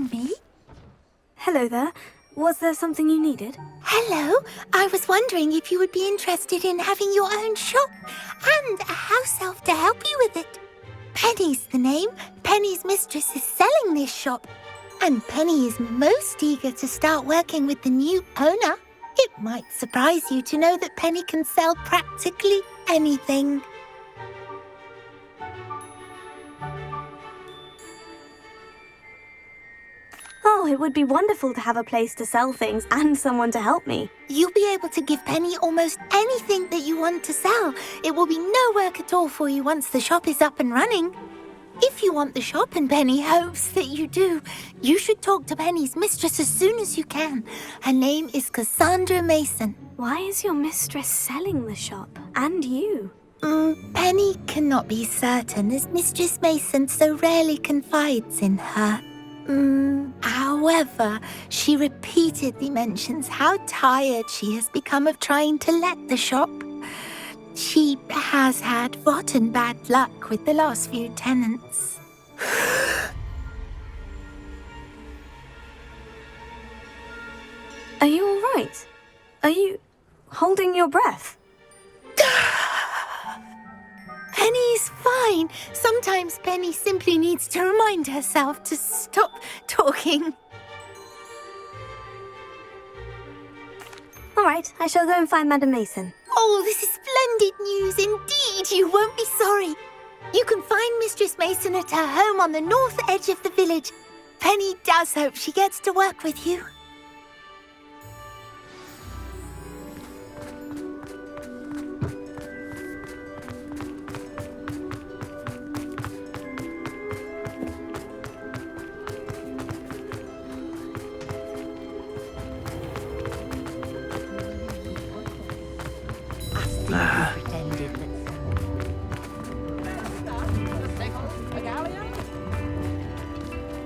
and me. Hello there. Was there something you needed? Hello. I was wondering if you would be interested in having your own shop and a house elf to help you with it. Penny's the name. Penny's mistress is selling this shop. And Penny is most eager to start working with the new owner. It might surprise you to know that Penny can sell practically anything. Oh, it would be wonderful to have a place to sell things and someone to help me. You'll be able to give Penny almost anything that you want to sell. It will be no work at all for you once the shop is up and running. If you want the shop and Penny hopes that you do, you should talk to Penny's mistress as soon as you can. Her name is Cassandra Mason. Why is your mistress selling the shop? And you? Penny cannot be certain as Mistress Mason so rarely confides in her. However, she repeatedly mentions how tired she has become of trying to let the shop. She has had rotten bad luck with the last few tenants. Are you all right? Are you holding your breath? Penny's fine. Sometimes Penny simply needs to remind herself to stop talking. All right, I shall go and find Madam Mason. Oh, this is splendid news indeed. You won't be sorry. You can find Mistress Mason at her home on the north edge of the village. Penny does hope she gets to work with you.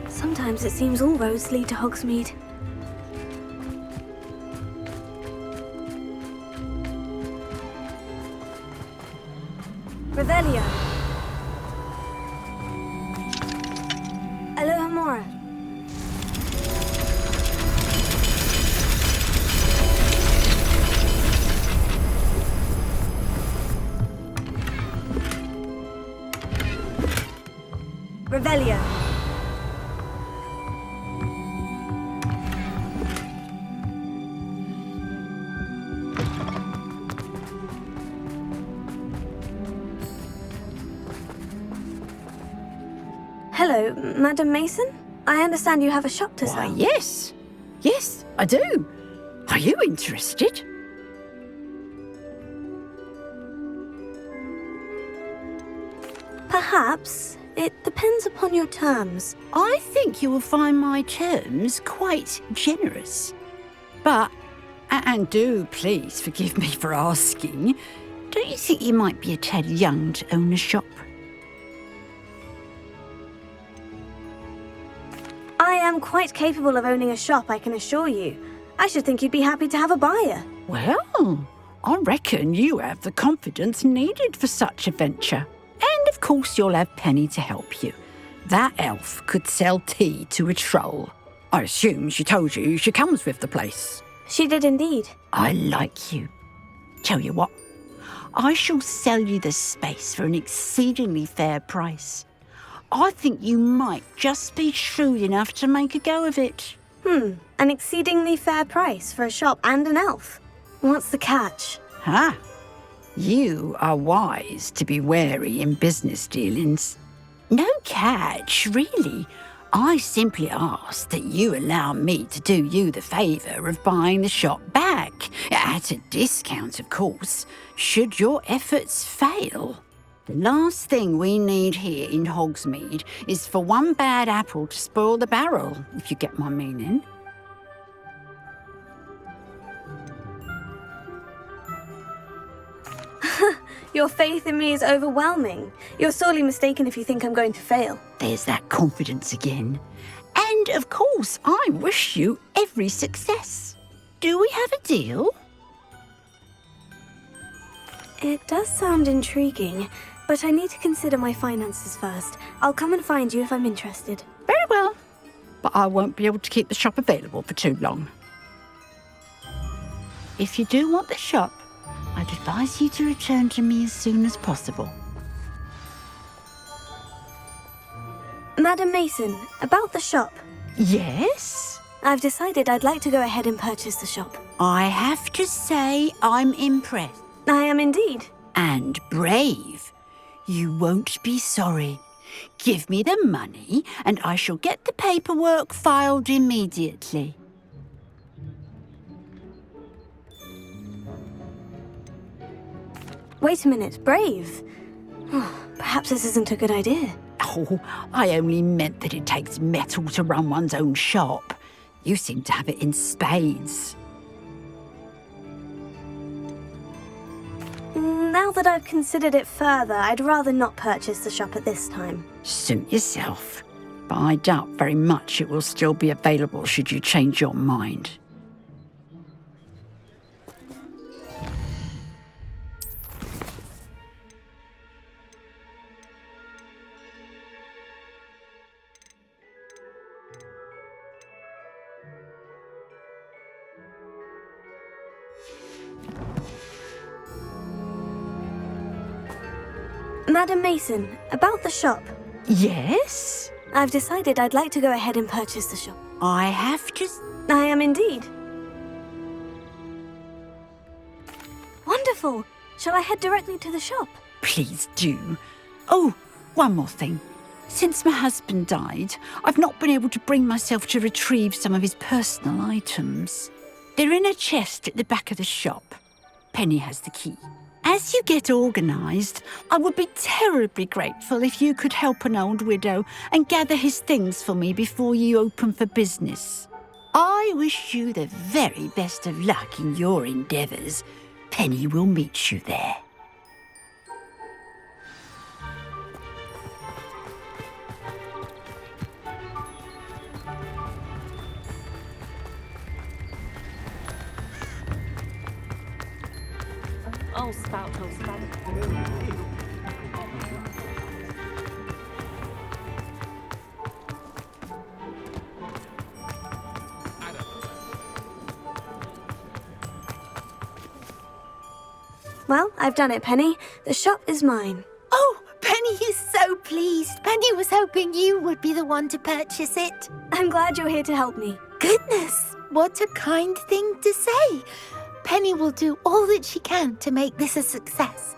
Sometimes it seems all roads lead to Hogsmeade. Revelio. Alohomora. Revelio. Hello, Madam Mason? I understand you have a shop to sell. Why, yes. Yes, I do. Are you interested? Perhaps. It depends upon your terms. I think you will find my terms quite generous. But, and do please forgive me for asking, don't you think you might be a tad young to own a shop? I am quite capable of owning a shop, I can assure you. I should think you'd be happy to have a buyer. Well, I reckon you have the confidence needed for such a venture. And of course you'll have Penny to help you. That elf could sell tea to a troll. I assume she told you she comes with the place. She did indeed. I like you. Tell you what, I shall sell you the space for an exceedingly fair price. I think you might just be shrewd enough to make a go of it. An exceedingly fair price for a shop and an elf. What's the catch? Ah, you are wise to be wary in business dealings. No catch, really. I simply ask that you allow me to do you the favour of buying the shop back, at a discount, of course, should your efforts fail. The last thing we need here in Hogsmeade is for one bad apple to spoil the barrel, if you get my meaning. Your faith in me is overwhelming. You're sorely mistaken if you think I'm going to fail. There's that confidence again. And, of course, I wish you every success. Do we have a deal? It does sound intriguing, but I need to consider my finances first. I'll come and find you if I'm interested. Very well. but I won't be able to keep the shop available for too long. If you do want the shop, I'd advise you to return to me as soon as possible. Madam Mason, about the shop. Yes? I've decided I'd like to go ahead and purchase the shop. I have to say I'm impressed. I am indeed. And brave. You won't be sorry. Give me the money and I shall get the paperwork filed immediately. Wait a minute, brave? Perhaps this isn't a good idea. Oh, I only meant that it takes metal to run one's own shop. You seem to have it in spades. Now that I've considered it further, I'd rather not purchase the shop at this time. Suit yourself. But I doubt very much it will still be available should you change your mind. Madam Mason, about the shop. Yes? I've decided I'd like to go ahead and purchase the shop. I have to... I am indeed. Wonderful! Shall I head directly to the shop? Please do. Oh, one more thing. Since my husband died, I've not been able to bring myself to retrieve some of his personal items. They're in a chest at the back of the shop. Penny has the key. As you get organised, I would be terribly grateful if you could help an old widow and gather his things for me before you open for business. I wish you the very best of luck in your endeavours. Penny will meet you there. Oh, spout, oh, spout. Well, I've done it, Penny. The shop is mine. Oh, Penny is so pleased. Penny was hoping you would be the one to purchase it. I'm glad you're here to help me. Goodness, what a kind thing to say. Penny will do all that she can to make this a success.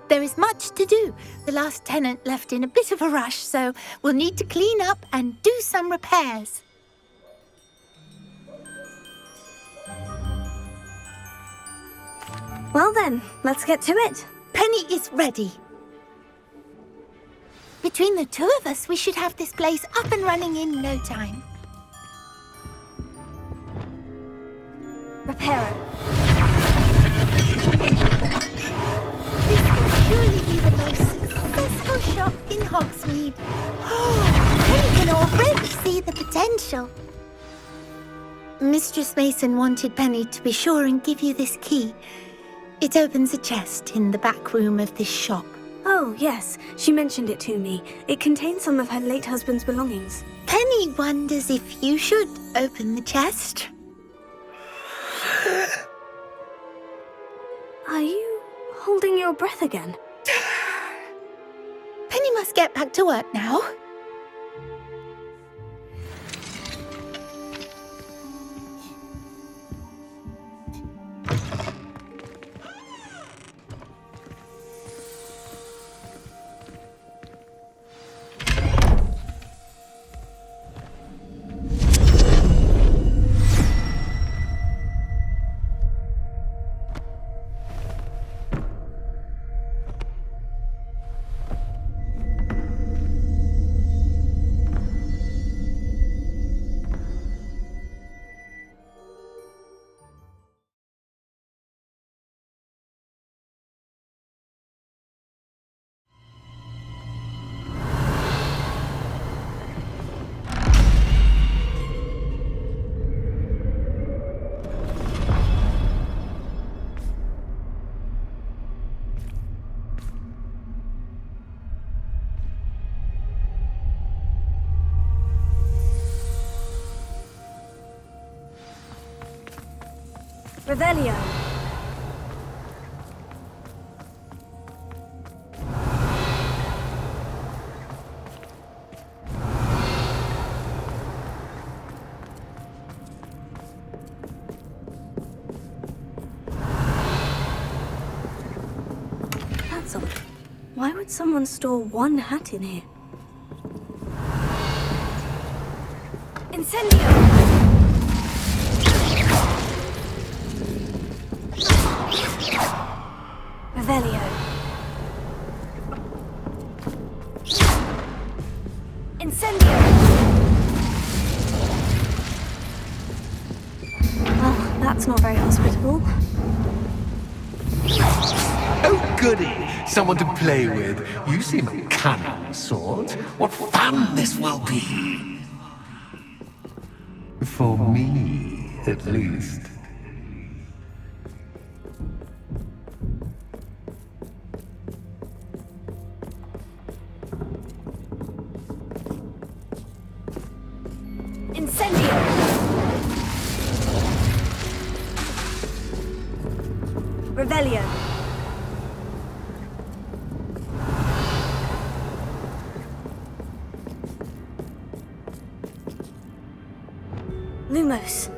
There is much to do. The last tenant left in a bit of a rush, so we'll need to clean up and do some repairs. Well then, let's get to it. Penny is ready. Between the two of us, we should have this place up and running in no time. Reparo. This will surely be the most successful shop in Hogsmeade. Oh, Penny can already see the potential. Mistress Mason wanted Penny to be sure and give you this key. It opens a chest in the back room of this shop. Oh, yes. She mentioned it to me. It contains some of her late husband's belongings. Penny wonders if you should open the chest. Are you holding your breath again? Penny must get back to work now. Revelio. That's odd. Why would someone store one hat in here? Incendio! Revelio. Incendio! Well, that's not very hospitable. Oh, goody! Someone to play with. You seem a cunning sort. What fun this will be! For me, at least. Incendio! Revelio. Lumos.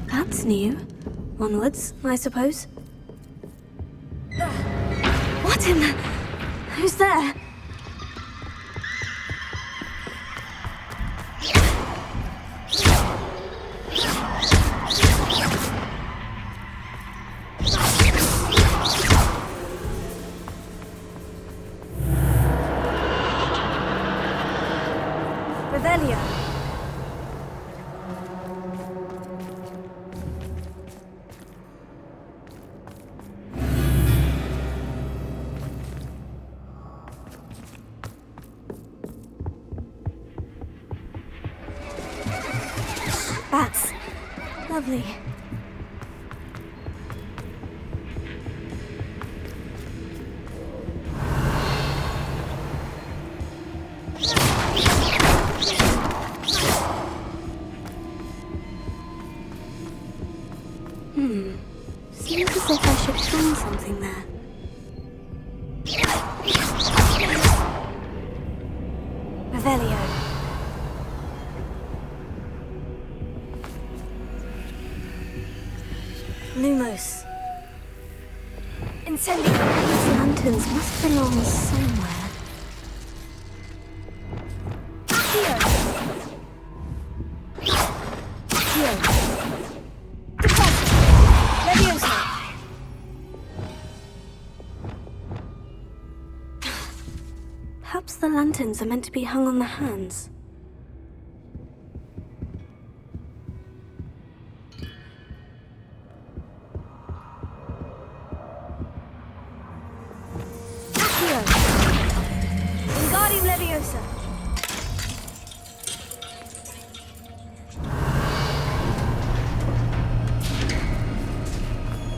That's new. Onwards, I suppose. What in the... Who's there? Revelio. Bats. Lovely. Seems as if I should find something there. Revelio. Lumos. Incendio. These lanterns must belong somewhere. Accio. Accio. Deposit. Leviosa. Perhaps the lanterns are meant to be hung on the hands. Accio. Wingardium Leviosa.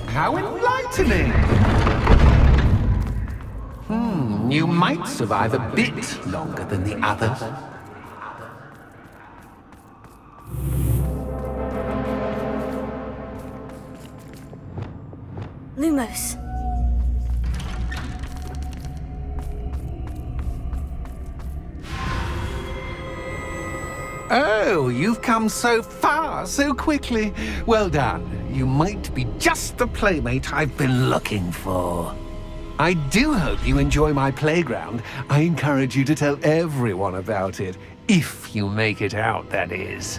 How enlightening! You might survive a bit longer than the others. Lumos. Oh, you've come so far, so quickly. Well done. You might be just the playmate I've been looking for. I do hope you enjoy my playground. I encourage you to tell everyone about it. If you make it out, that is.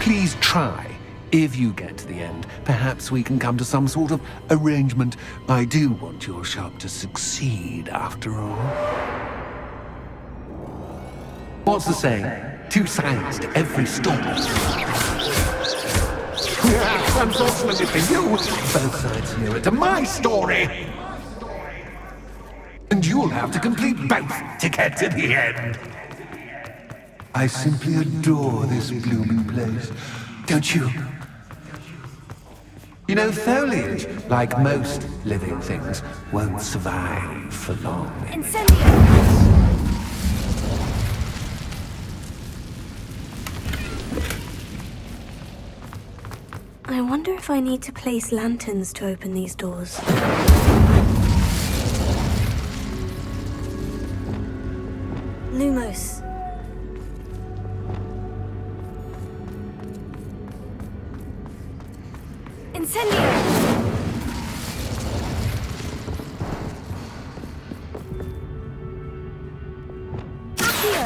Please try. If you get to the end, perhaps we can come to some sort of arrangement. I do want your shop to succeed, after all. What's the saying? 2 sides to every story. Unfortunately for you, both sides nearer to my story. And you'll have to complete both to get to the end. I simply adore this blooming place. Don't you? You know, foliage, like most living things, won't survive for long. Incendio! I wonder if I need to place lanterns to open these doors. Lumos. Incendio! Accio!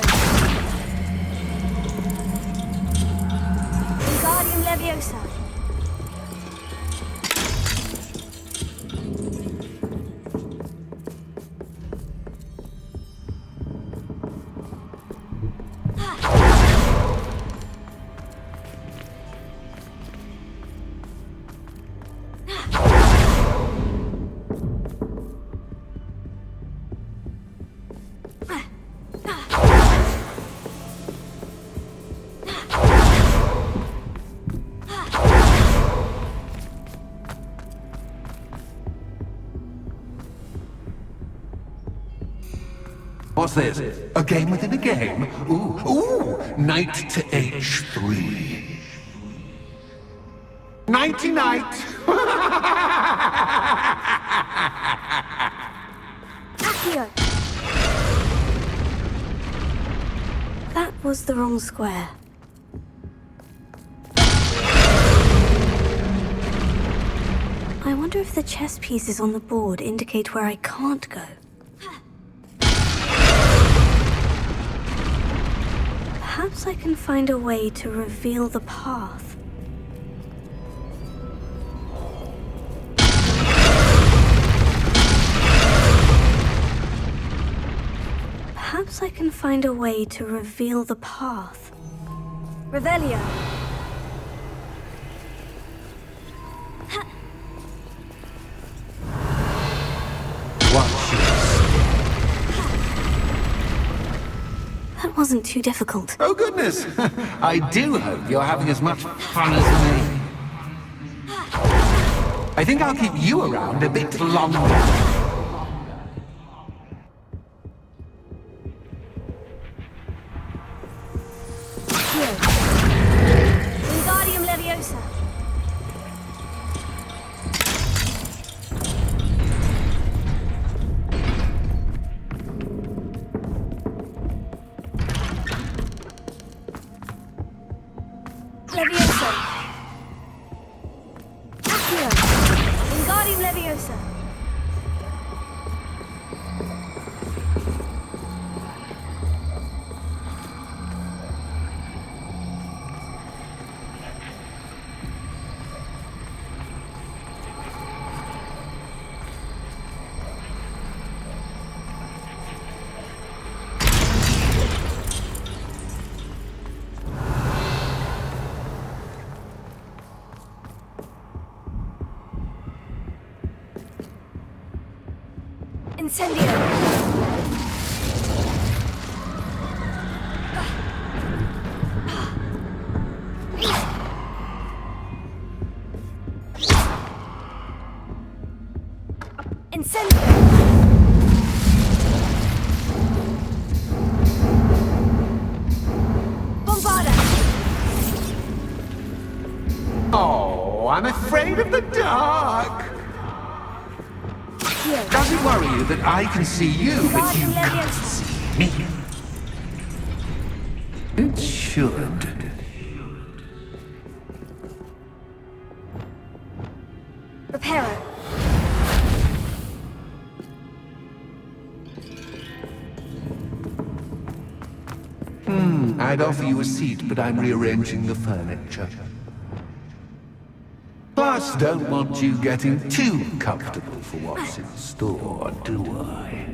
Wingardium Leviosa! What's this? A game within a game? Ooh, knight to h3. Nighty-night! Accio! That was the wrong square. I wonder if the chess pieces on the board indicate where I can't go. Perhaps I can find a way to reveal the path. Perhaps I can find a way to reveal the path. Revelio. Watch yourself. That wasn't too difficult. Oh, goodness! I do hope you're having as much fun as me. I think I'll keep you around a bit longer. Wingardium Leviosa. Leviosa. Accio. Wingardium Leviosa. Incendio! Incendio! Bombarda! Oh, I'm afraid of the dark. Does it worry you that I can see you, but you can't see me? It should. Reparo. I'd offer you a seat, but I'm rearranging the furniture. Plus, don't want you getting too comfortable for what's in store, do I?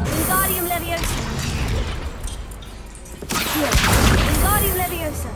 Wingardium Leviosa. Wingardium Leviosa.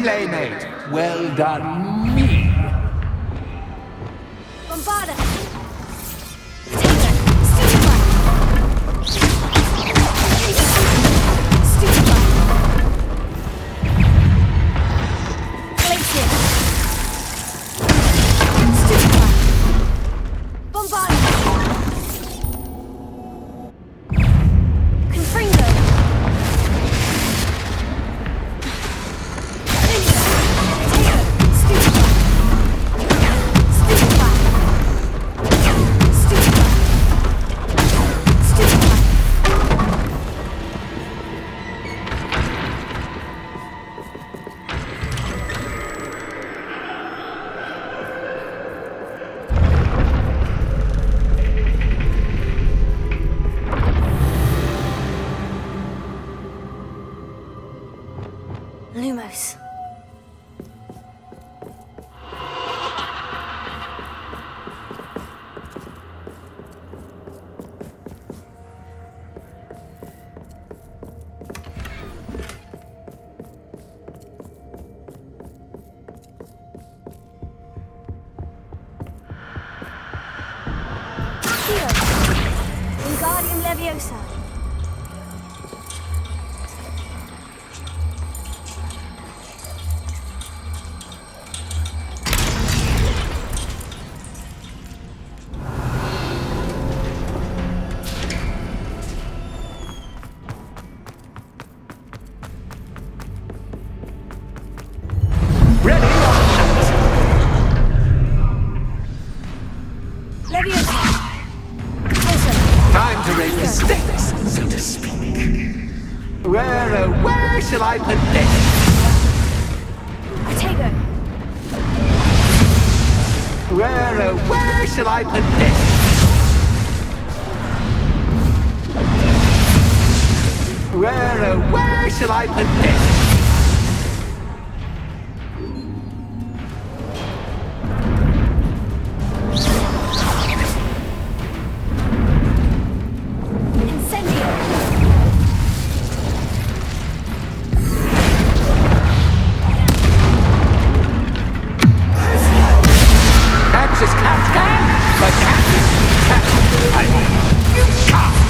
playmate. Well done, me. Bombarda! Potato! Stupefy! Stupefy! Glacier! Stupefy! Bombarda! Confringo! Potato! Stupefy! Stupefy! Stupefy! Stupefy! Lumos. Here. Wingardium Leviosa. Ready? Leviosa. Awesome. Time to raise the stakes, so to speak. Where shall I put this? Protego. Where shall I put this? Where shall I put this? Incendio. Axis Captain, but I mean, you can't.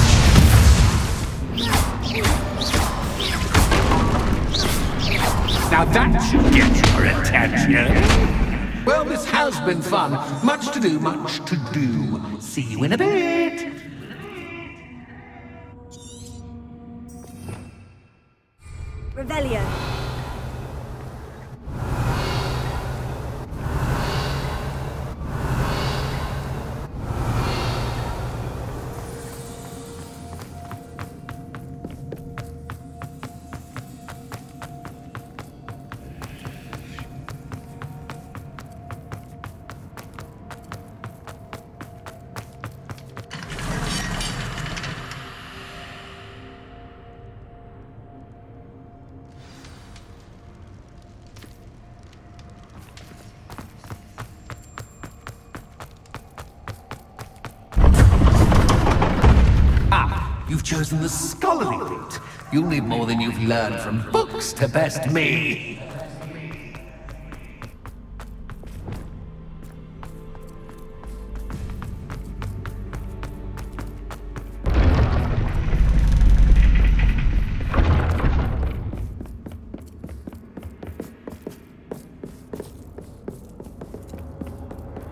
Now that should get your attention. Well, this has been fun. Much to do, much to do. See you in a bit. Revelio. You've chosen the scholarly route. You'll need more than you've learned from books to best me.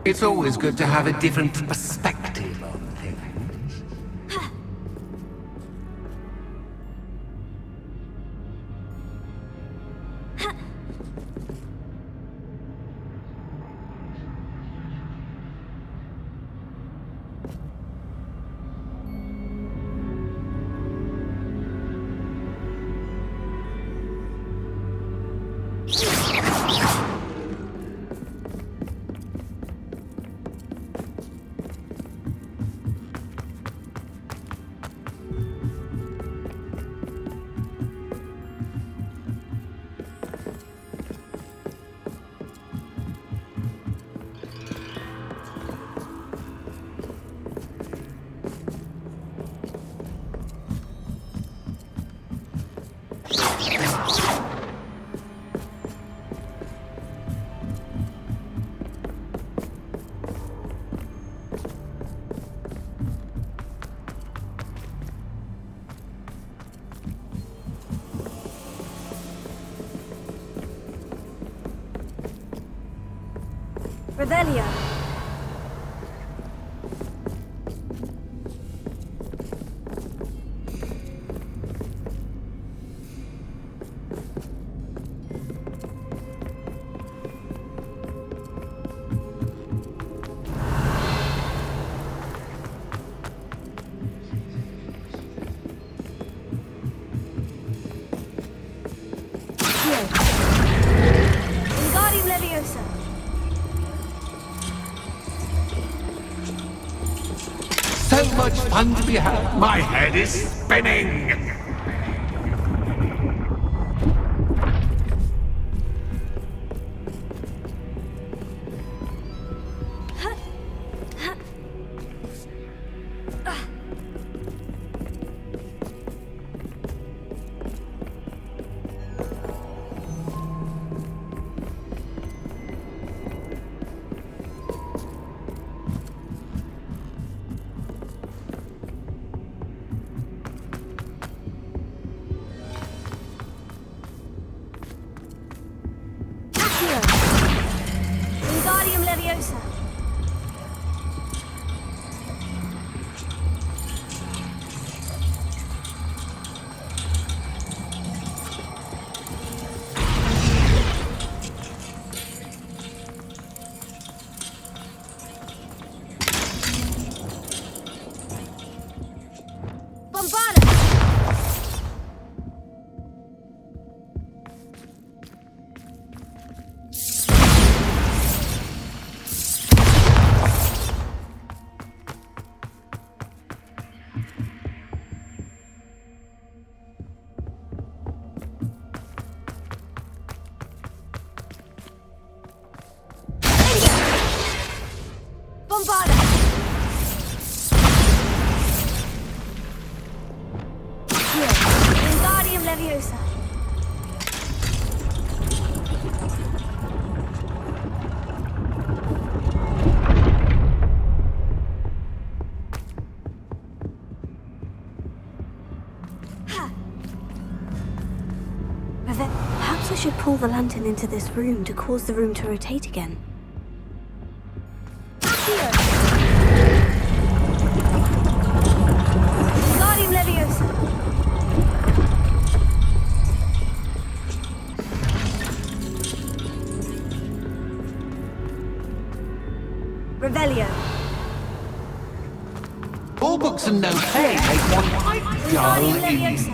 It's always good to have a different perspective on things. Revelio. Wingardium Leviosa. So much fun to be had. My head is spinning. Wingardium Leviosa. Bombarda. Bombarda. Wingardium Leviosa. Perhaps I should pull the lantern into this room to cause the room to rotate again. Wingardium Leviosa. Revelio. All books and no play make one quite dull Wingardium in. Leviosa.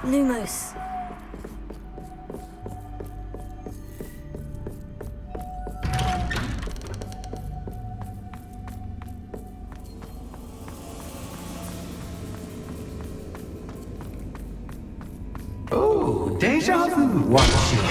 Lumos. Oh, deja vu. What's your...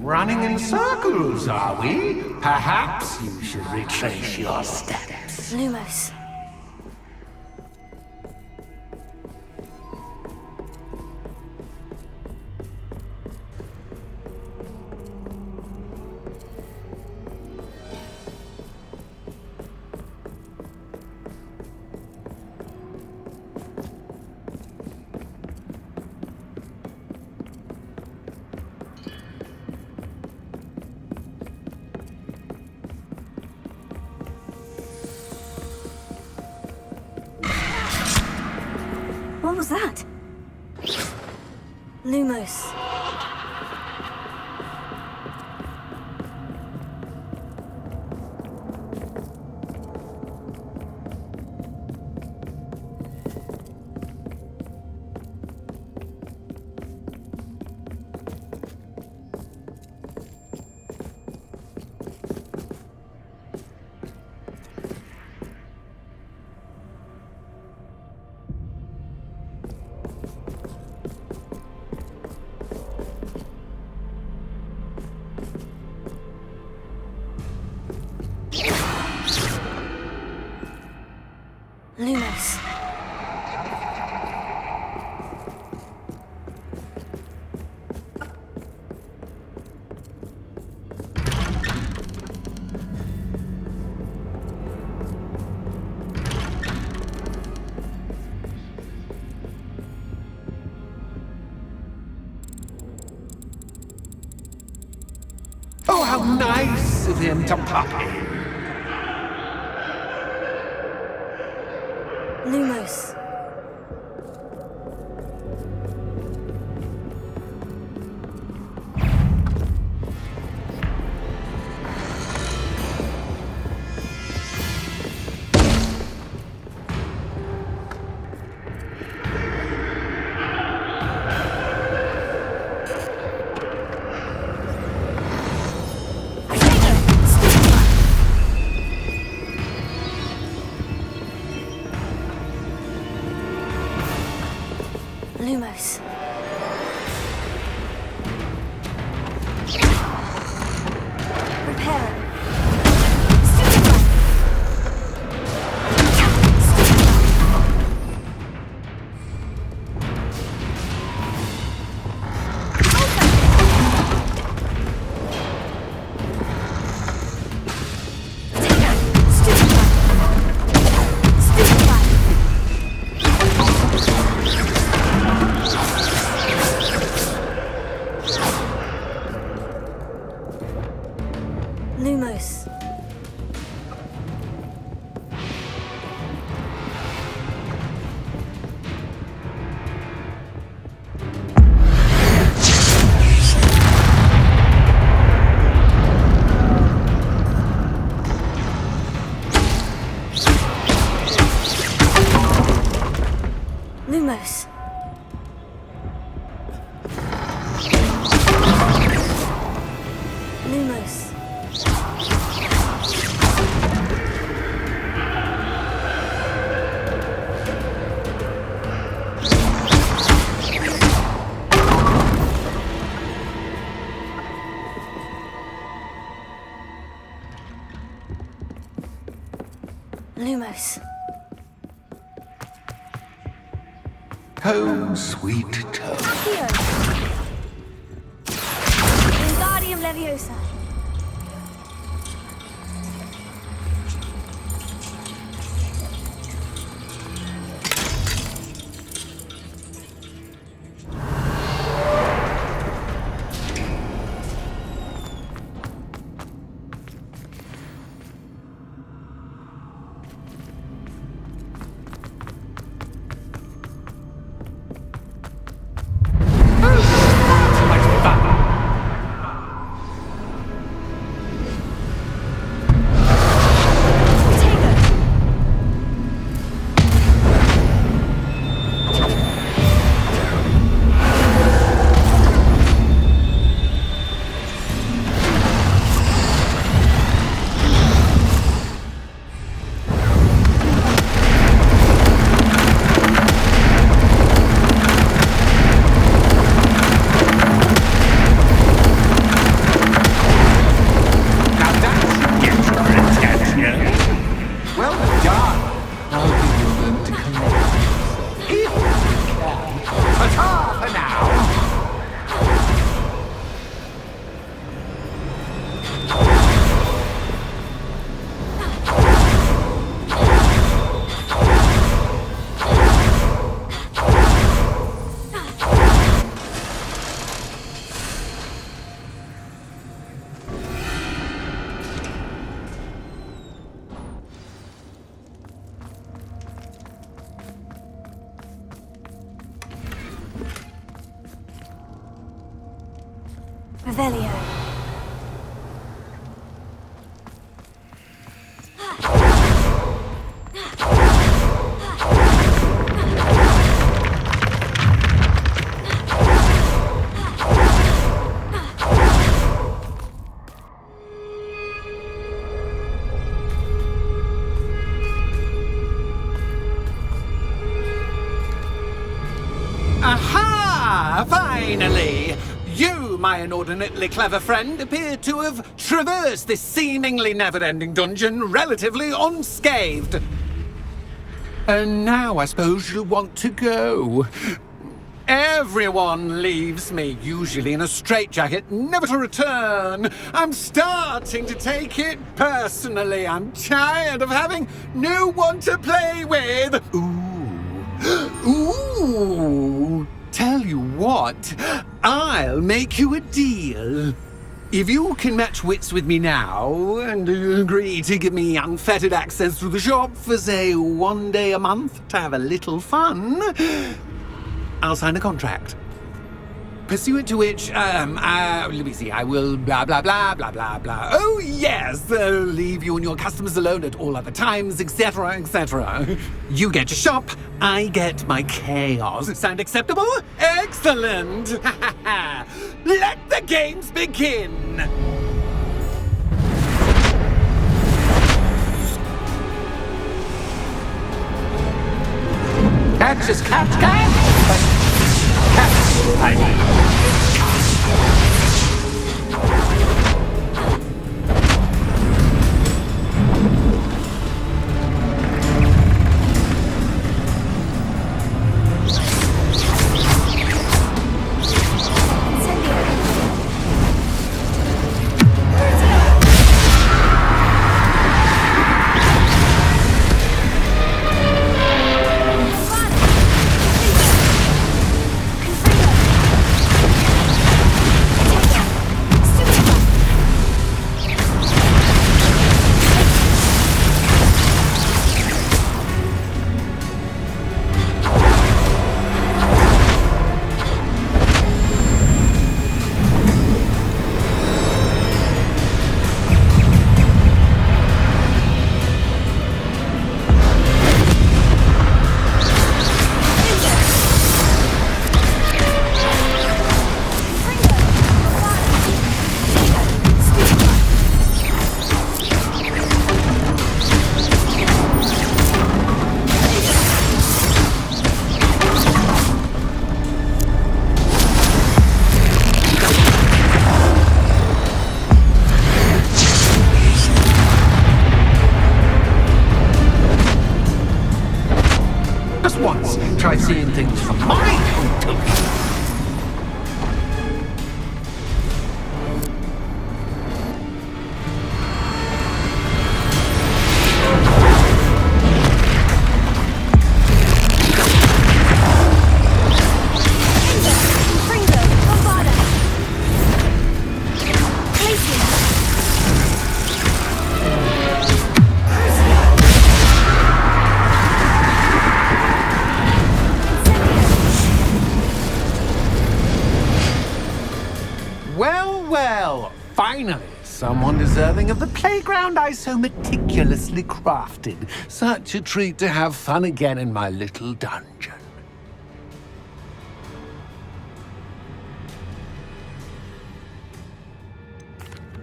Running in circles, are we? Perhaps you should retrace your steps. Lumos. What was that? Lumos. Lumos. Oh, how nice of him to pop in. Lumos. Lumos. Reparo. Lumos. Lumos. Lumos. Lumos. Home, sweet Toad. Accio. Wingardium Leviosa. Revelio. Aha! Finally! You, my inordinately clever friend, appear to have traversed this seemingly never-ending dungeon relatively unscathed. And now I suppose you'll want to go. Everyone leaves me, usually in a straitjacket, never to return. I'm starting to take it personally. I'm tired of having no one to play with. Ooh, tell you what, I'll make you a deal. If you can match wits with me now and agree to give me unfettered access to the shop for, say, 1 day a month to have a little fun, I'll sign a contract. Pursuant to which, let me see, I will blah, blah, blah, blah, blah, blah. Oh, yes, leave you and your customers alone at all other times, etc., etc. You get your shop, I get my chaos. Sound acceptable? Excellent! Let the games begin! Catch is catch, I mean. Once, try seeing things from my point of view. Well, finally, someone deserving of the playground I so meticulously crafted. Such a treat to have fun again in my little dungeon.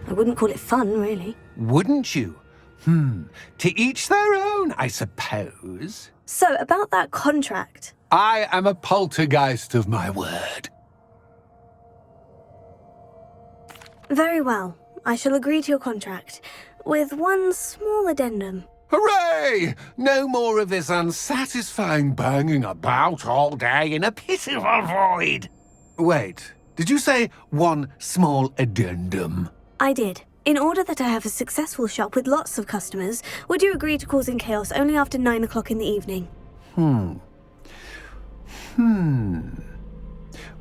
I wouldn't call it fun, really. Wouldn't you? To each their own, I suppose. So, about that contract. I am a poltergeist of my word. Very well. I shall agree to your contract, with one small addendum. Hooray! No more of this unsatisfying banging about all day in a pit of a void. Wait, did you say one small addendum? I did. In order that I have a successful shop with lots of customers, would you agree to causing chaos only after 9 o'clock in the evening?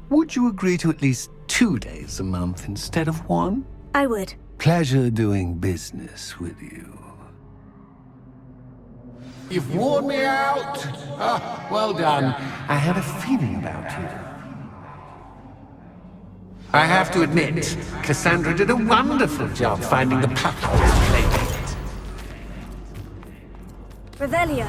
Would you agree to at least 2 days a month instead of 1? I would. Pleasure doing business with you. You've worn me out. Well done. I had a feeling about you. I have to admit, Cassandra did a wonderful job finding the puppy playmate. Revelio.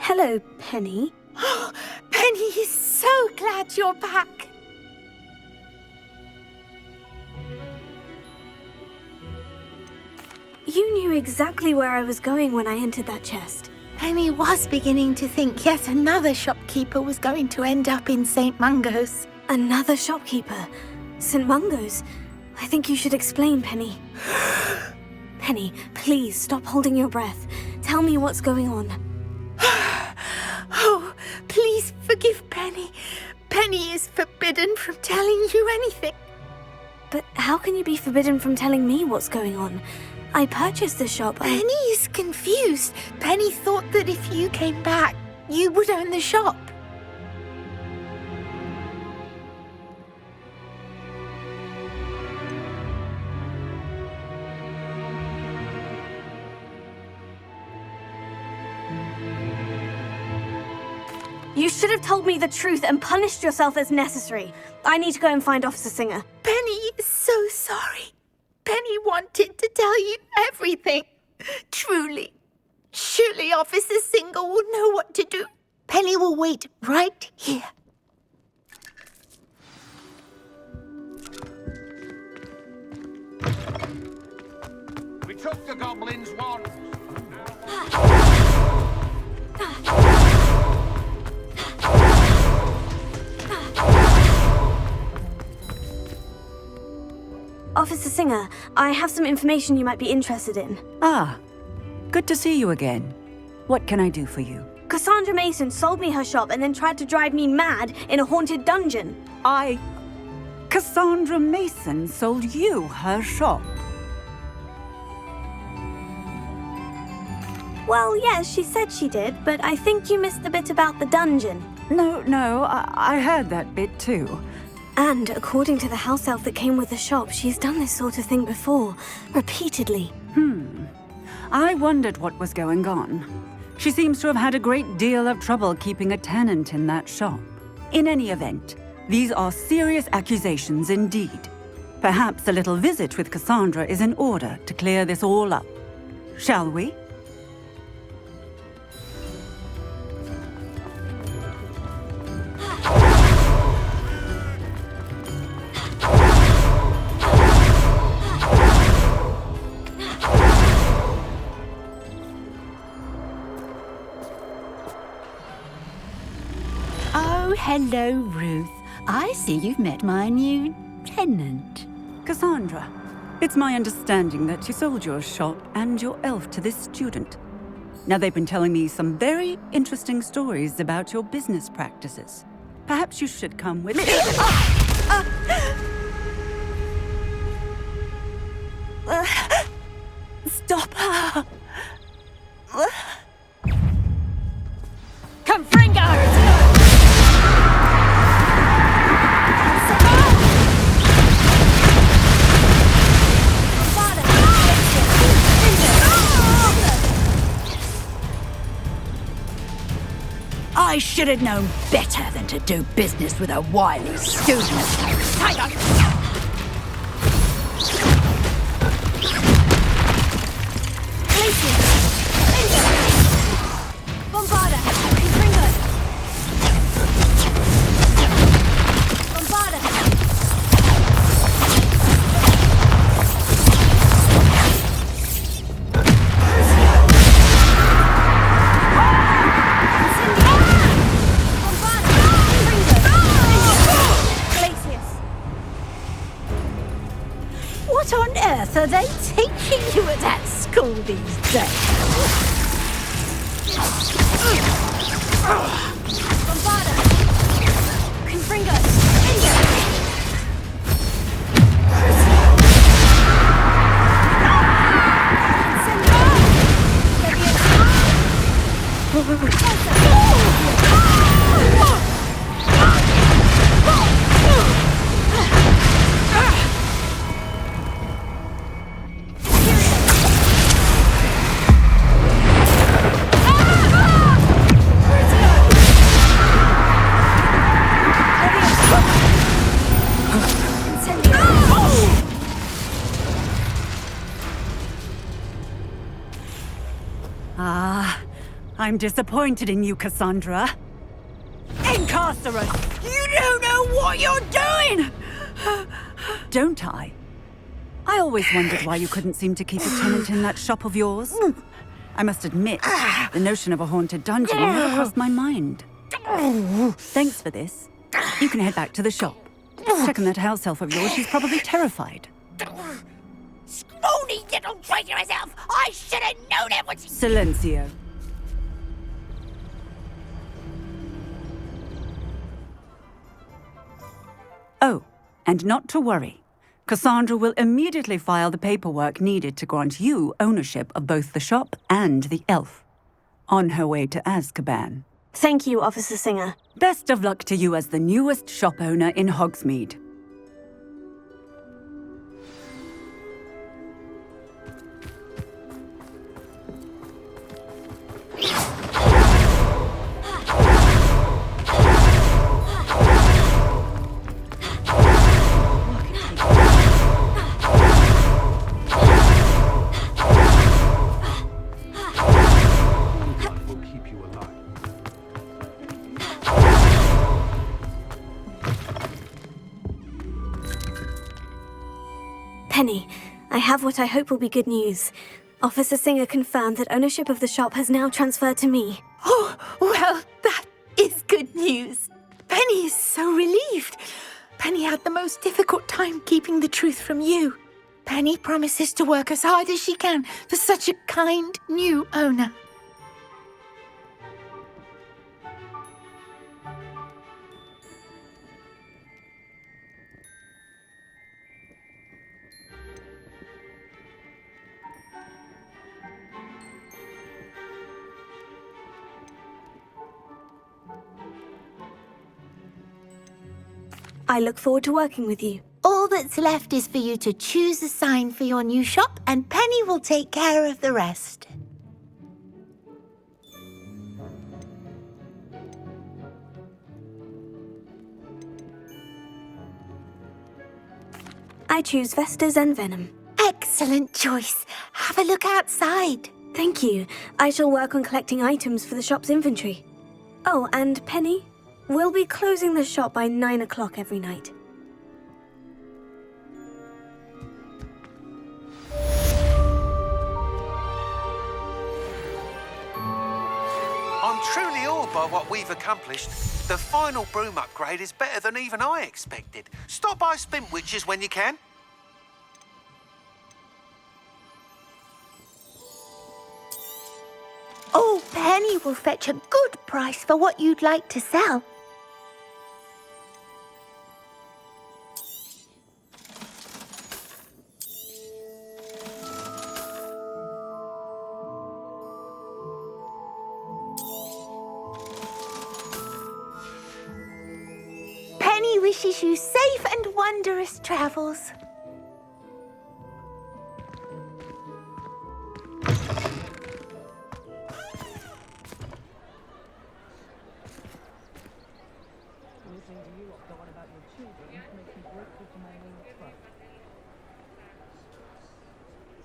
Hello, Penny. Penny is so glad you're back. You knew exactly where I was going when I entered that chest. Penny was beginning to think yet another shopkeeper was going to end up in St. Mungo's. Another shopkeeper. St. Mungo's. I think you should explain, Penny. Penny, please stop holding your breath. Tell me what's going on. Oh, please forgive Penny. Penny is forbidden from telling you anything. But how can you be forbidden from telling me what's going on? I purchased the shop. Penny is confused. Penny thought that if you came back, you would own the shop. You should have told me the truth and punished yourself as necessary. I need to go and find Officer Singer. Penny is so sorry. Penny wanted to tell you everything. Truly. Surely Officer Singer will know what to do. Penny will wait right here. We took the goblins once. Officer Singer, I have some information you might be interested in. Ah, good to see you again. What can I do for you? Cassandra Mason sold me her shop and then tried to drive me mad in a haunted dungeon. Cassandra Mason sold you her shop. Well, yes, she said she did, but I think you missed the bit about the dungeon. No, I heard that bit too. And according to the house elf that came with the shop, she's done this sort of thing before, repeatedly. I wondered what was going on. She seems to have had a great deal of trouble keeping a tenant in that shop. In any event, these are serious accusations indeed. Perhaps a little visit with Cassandra is in order to clear this all up. Shall we? Oh, hello, Ruth. I see you've met my new tenant. Cassandra, it's my understanding that you sold your shop and your elf to this student. Now, they've been telling me some very interesting stories about your business practices. Perhaps you should come with me. Stop her! Confringos! I should have known better than to do business with a wily student. What on earth are they teaching you at that school these days? Confringo! I'm disappointed in you, Cassandra. Incarcerate! You don't know what you're doing! Don't I? I always wondered why you couldn't seem to keep a tenant in that shop of yours. I must admit, the notion of a haunted dungeon never crossed my mind. Thanks for this. You can head back to the shop. Check on that house elf of yours. She's probably terrified. Scrawny little traitor herself! I should have known it was... Silencio. Oh, and not to worry. Cassandra will immediately file the paperwork needed to grant you ownership of both the shop and the elf. On her way to Azkaban. Thank you, Officer Singer. Best of luck to you as the newest shop owner in Hogsmeade. Penny, I have what I hope will be good news. Officer Singer confirmed that ownership of the shop has now transferred to me. Oh, well, that is good news. Penny is so relieved. Penny had the most difficult time keeping the truth from you. Penny promises to work as hard as she can for such a kind new owner. I look forward to working with you. All that's left is for you to choose a sign for your new shop, and Penny will take care of the rest. I choose Vestas and Venom. Excellent choice. Have a look outside. Thank you. I shall work on collecting items for the shop's inventory. Oh, and Penny, we'll be closing the shop by 9 o'clock every night. I'm truly awed by what we've accomplished. The final broom upgrade is better than even I expected. Stop by Spintwitches when you can. Oh, Penny will fetch a good price for what you'd like to sell. Penny wishes you safe and wondrous travels.